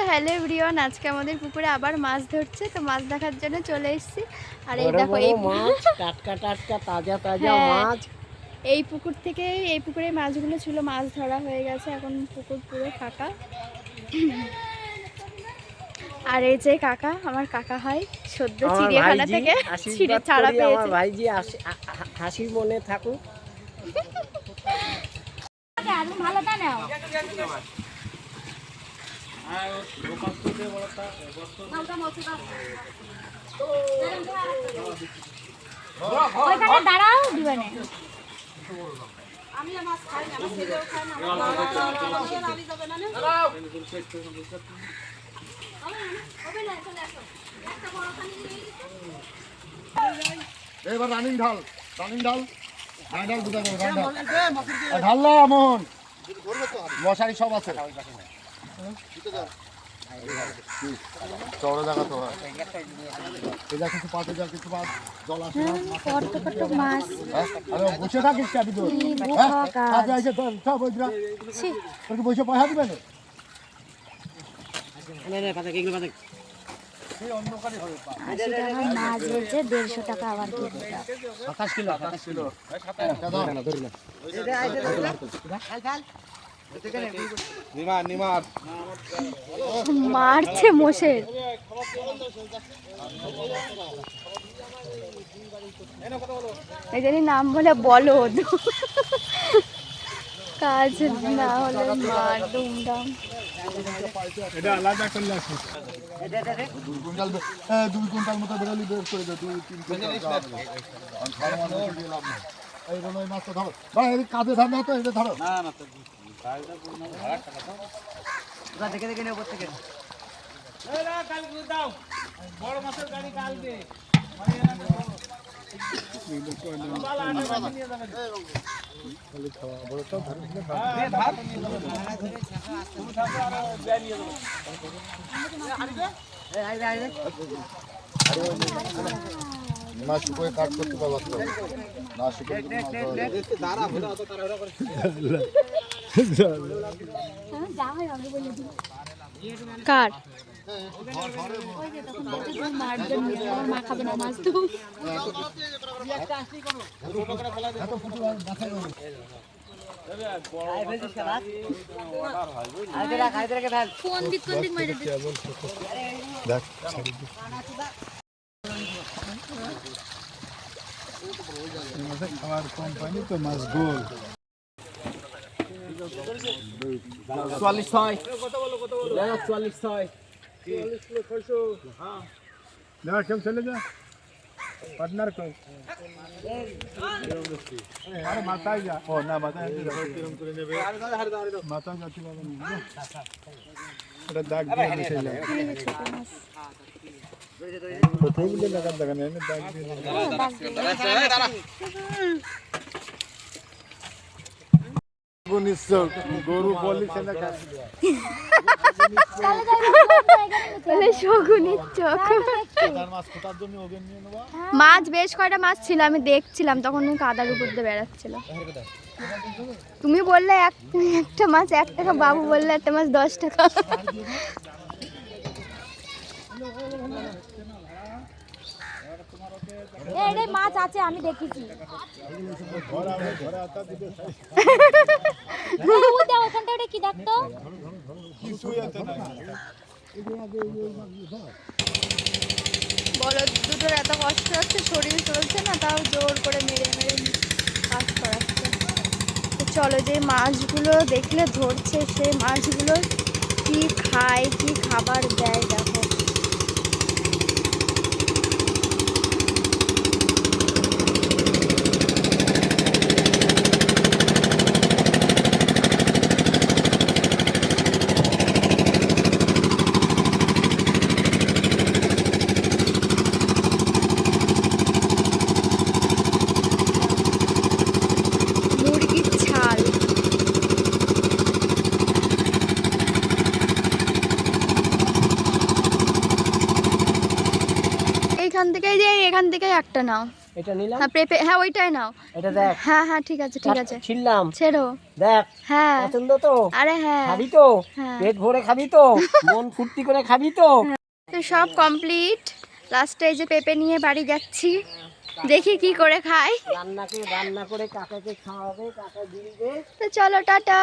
Hello everyone, আজকে আমাদের পুকুরে আবার মাছ ধরছে, তো মাছ দেখার জন্য চলে এসেছি। আর এই দেখো এই মাছ, টাটকা টাটকা তাজা তাজা মাছ। এই পুকুর থেকে এই পুকুরে মাছগুলো ছিল, মাছ ধরা হয়ে গেছে, এখন পুকুর পুরো ফাঁকা। আর এই যে কাকা, আমার কাকা হয়, সদ্য চিড়িয়াখানা থেকে ছাড়া পেয়েছে। আমার ভাইজি হাসির মনে থাকুক। ভালোটা নাও। দাঁড়াও দিবে না। আমি মাছ খাই না, আমার ছেলেও খায় না, আমি যাবে না। এবার রানিং ঢাল দুটা করে ঢাললা মোহন মশারি সব আছে। চড়া জায়গা তো এটা কিছু পাতে যা কিছু মাছ জল আসে মাছ। আরে বসে থাকিস কি তো কাজে আইছে তো সব ওইরা তোর কি বসে পয়সা দিবে না? নে পাতা কেগুলো পাতা সেই অন্যকারই হবে। 80 টাকা মাছ বলছে, 150 টাকা আবার কি 27 কিলো 27 ধর না ধরি না নিমার মারছে মোষের। এই জানি নাম বলে বলদ, কাজ না হলে মার দুমদাম। এটা আলাদা করলে আছে। 2 কুইন্টাল মতো বেরোলি বের করে দে, 2-3 কুইন্টাল আর ভালো মাছ দিয়ে লাভ নেই। এই রকম মাছটা ধরো ভাই, এই কাঁধে ধর না তো, এটা ধরো না না তো কাজটা পূর্ণ ভাড়া টাকা দাও। ওটা দেখে দেখে নে উপর থেকে। এই না কাল দাও, বড় মাছের গাড়ি কালকে না শুকোয় কাট করতে পারবো না শুকোয় কার খাবার কোম্পানি তো মাছ গোল 44 কত বলো 44 দেখা কেউ চলে যা পার্টনার কো আরে মাথায় যা। ও না মাথায় কিরম করে নেবে, মাথা যাচ্ছে বাবা না, এটা দাগ দিয়ে মিশাই লাগে কোথায় বলে লাগা দাগ না, দাগ দিয়ে গরু বলিছে না মাছ বেশ কয়টা মাছ ছিল, আমি দেখছিলাম তখন কাদার উপর দিয়ে বেড়াচ্ছিল। তুমি বললে একটা মাছ 1 টাকা, বাবু বললে একটা মাছ 10 টাকা। মাছ আছে আমি দেখেছি। কি দেখতো বলো, দুটোর এত কষ্ট হচ্ছে, শরীর চলছে না, তাও জোর করে মেরে মেরে কাজ করাচ্ছে। তো চলো, যে মাছগুলো দেখলে ধরছে, সেই মাছগুলো কি খায়, কি খাবার দেয় দেখো। এখান থেকে যে এখান থেকে একটা নাও। এটা নিলাম, হ্যাঁ পেঁপে, হ্যাঁ ওইটাই নাও। এটা দেখ, হ্যাঁ হ্যাঁ ঠিক আছে ঠিক আছে, ছিললাম, ছেড়ো। দেখ হ্যাঁ পছন্দ তো, আরে হ্যাঁ খাবি তো, হ্যাঁ। পেট ভরে খাবি তো, মন ফুর্তি করে খাবি তো। তো সব কমপ্লিট, লাস্টে এই যে পেঁপে নিয়ে বাড়ি যাচ্ছি, দেখি কি করে খাই। রান্না করে কাকাকে খাওয়াবে, কাকা দিবে। তো চলো টাটা।